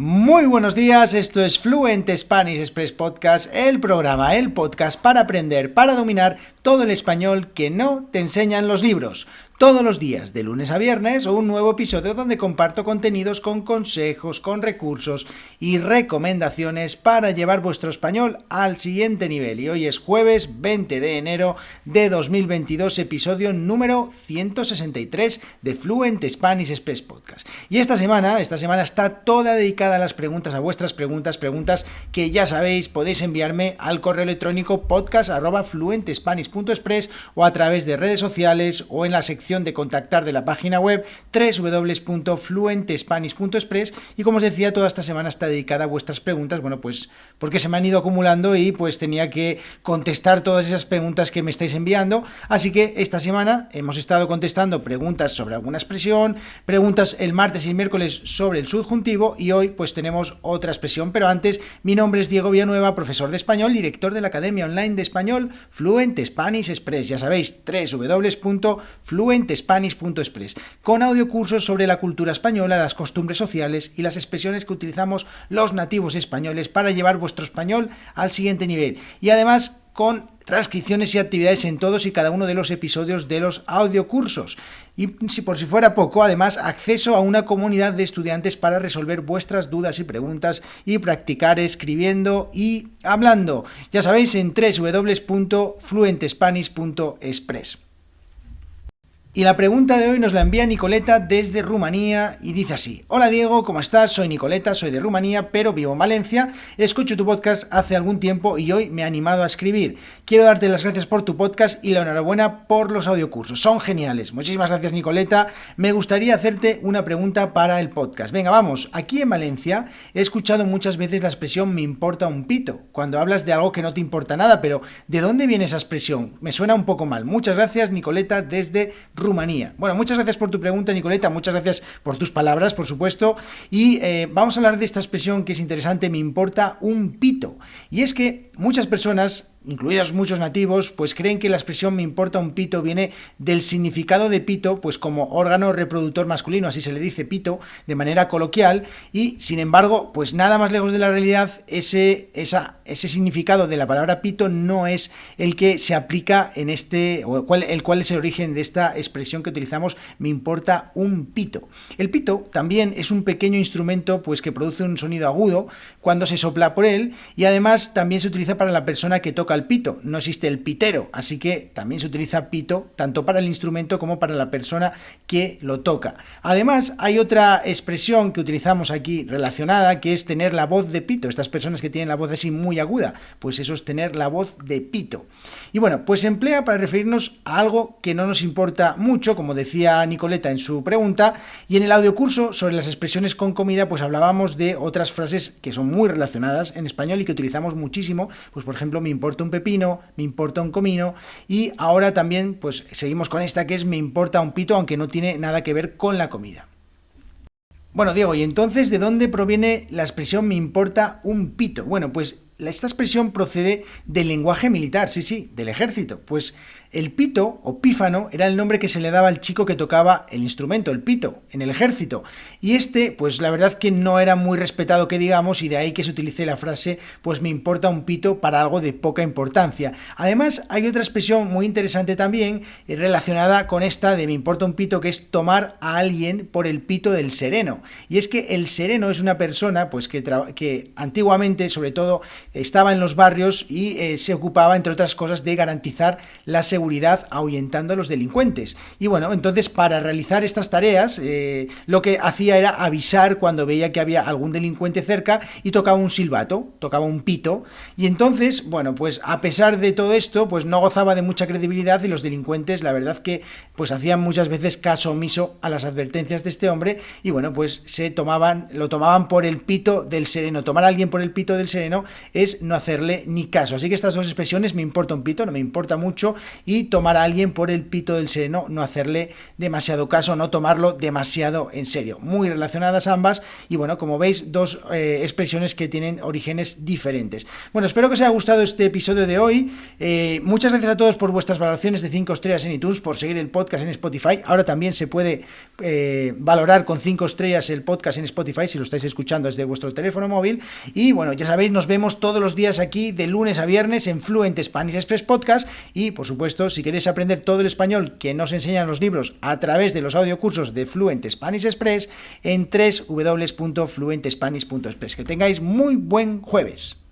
Muy buenos días, esto es Fluent Spanish Express Podcast, el podcast para aprender, para dominar todo el español que no te enseñan los libros. Todos los días, de lunes a viernes, un nuevo episodio donde comparto contenidos con consejos, con recursos y recomendaciones para llevar vuestro español al siguiente nivel. Y hoy es jueves 20 de enero de 2022, episodio número 163 de Fluent Spanish Express Podcast. Y esta semana está toda dedicada a las preguntas, a vuestras preguntas que ya sabéis, podéis enviarme al correo electrónico podcast@fluentespanish.express o a través de redes sociales o en la sección de contactar de la página web www.fluentespanish.express. Y como os decía, toda esta semana está dedicada a vuestras preguntas, pues porque se me han ido acumulando y pues tenía que contestar todas esas preguntas que me estáis enviando. Así que esta semana hemos estado contestando preguntas sobre alguna expresión, preguntas el martes y el miércoles sobre el subjuntivo, y hoy pues tenemos otra expresión. Pero antes, mi nombre es Diego Villanueva, profesor de español, director de la Academia Online de Español Fluent Spanish Express. Ya sabéis, www.fluentespanish.express, con audiocursos sobre la cultura española, las costumbres sociales y las expresiones que utilizamos los nativos españoles para llevar vuestro español al siguiente nivel. Y además con transcripciones y actividades en todos y cada uno de los episodios de los audiocursos. Y si fuera poco, además, acceso a una comunidad de estudiantes para resolver vuestras dudas y preguntas y practicar escribiendo y hablando. Ya sabéis, en www.fluentespanish.express. Y la pregunta de hoy nos la envía Nicoleta desde Rumanía y dice así: Hola Diego, ¿cómo estás? Soy Nicoleta, soy de Rumanía, pero vivo en Valencia. Escucho tu podcast hace algún tiempo y hoy me he animado a escribir. Quiero darte las gracias por tu podcast y la enhorabuena por los audiocursos. Son geniales. Muchísimas gracias, Nicoleta. Me gustaría hacerte una pregunta para el podcast. Venga, vamos. Aquí en Valencia he escuchado muchas veces la expresión "me importa un pito", cuando hablas de algo que no te importa nada, pero ¿de dónde viene esa expresión? Me suena un poco mal. Muchas gracias, Nicoleta, desde Rumanía. Bueno, muchas gracias por tu pregunta, Nicoleta, muchas gracias por tus palabras, por supuesto, y vamos a hablar de esta expresión que es interesante: me importa un pito. Y es que muchas personas, incluidos muchos nativos, pues creen que la expresión "me importa un pito" viene del significado de pito, pues como órgano reproductor masculino, así se le dice pito de manera coloquial, y sin embargo, pues nada más lejos de la realidad. Ese significado de la palabra pito no es el que se aplica en el cual es el origen de esta expresión que utilizamos, "me importa un pito". El pito también es un pequeño instrumento pues que produce un sonido agudo cuando se sopla por él, y además también se utiliza para la persona que toca el pito. No existe el pitero, así que también se utiliza pito tanto para el instrumento como para la persona que lo toca. Además, hay otra expresión que utilizamos aquí relacionada, que es tener la voz de pito. Estas personas que tienen la voz así muy aguda, pues eso es tener la voz de pito. Y bueno, pues se emplea para referirnos a algo que no nos importa mucho, como decía Nicoleta en su pregunta. Y en el audiocurso sobre las expresiones con comida, pues hablábamos de otras frases que son muy relacionadas en español y que utilizamos muchísimo, pues por ejemplo, "me importa un pepino", "me importa un comino", y ahora también pues seguimos con esta que es "me importa un pito", aunque no tiene nada que ver con la comida. Bueno, Diego, ¿y entonces de dónde proviene la expresión "me importa un pito"? Bueno, pues esta expresión procede del lenguaje militar, sí, del ejército. Pues el pito o pífano era el nombre que se le daba al chico que tocaba el instrumento, el pito, en el ejército. Y pues la verdad que no era muy respetado, que digamos, y de ahí que se utilice la frase pues "me importa un pito" para algo de poca importancia. Además, hay otra expresión muy interesante también relacionada con esta de "me importa un pito", que es tomar a alguien por el pito del sereno. Y es que el sereno es una persona pues que antiguamente, sobre todo, estaba en los barrios y se ocupaba, entre otras cosas, de garantizar la seguridad ahuyentando a los delincuentes. Y bueno, entonces para realizar estas tareas lo que hacía era avisar cuando veía que había algún delincuente cerca y tocaba un silbato, tocaba un pito. Y entonces, bueno, pues a pesar de todo esto, pues no gozaba de mucha credibilidad, y los delincuentes, la verdad que pues hacían muchas veces caso omiso a las advertencias de este hombre, y bueno, pues lo tomaban por el pito del sereno. Tomar a alguien por el pito del sereno es no hacerle ni caso. Así que estas dos expresiones, "me importa un pito", no me importa mucho, y tomar a alguien por el pito del sereno, no hacerle demasiado caso, no tomarlo demasiado en serio. Muy relacionadas ambas y bueno, como veis, dos expresiones que tienen orígenes diferentes. Bueno, espero que os haya gustado este episodio de hoy. Muchas gracias a todos por vuestras valoraciones de 5 estrellas en iTunes, por seguir el podcast en Spotify. Ahora también se puede valorar con 5 estrellas el podcast en Spotify si lo estáis escuchando desde vuestro teléfono móvil. Y bueno, ya sabéis, nos vemos todos los días aquí de lunes a viernes en Fluent Spanish Express Podcast. Y por supuesto, si queréis aprender todo el español que nos enseñan los libros a través de los audiocursos de Fluent Spanish Express en www.fluentespanish.express. Que tengáis muy buen jueves.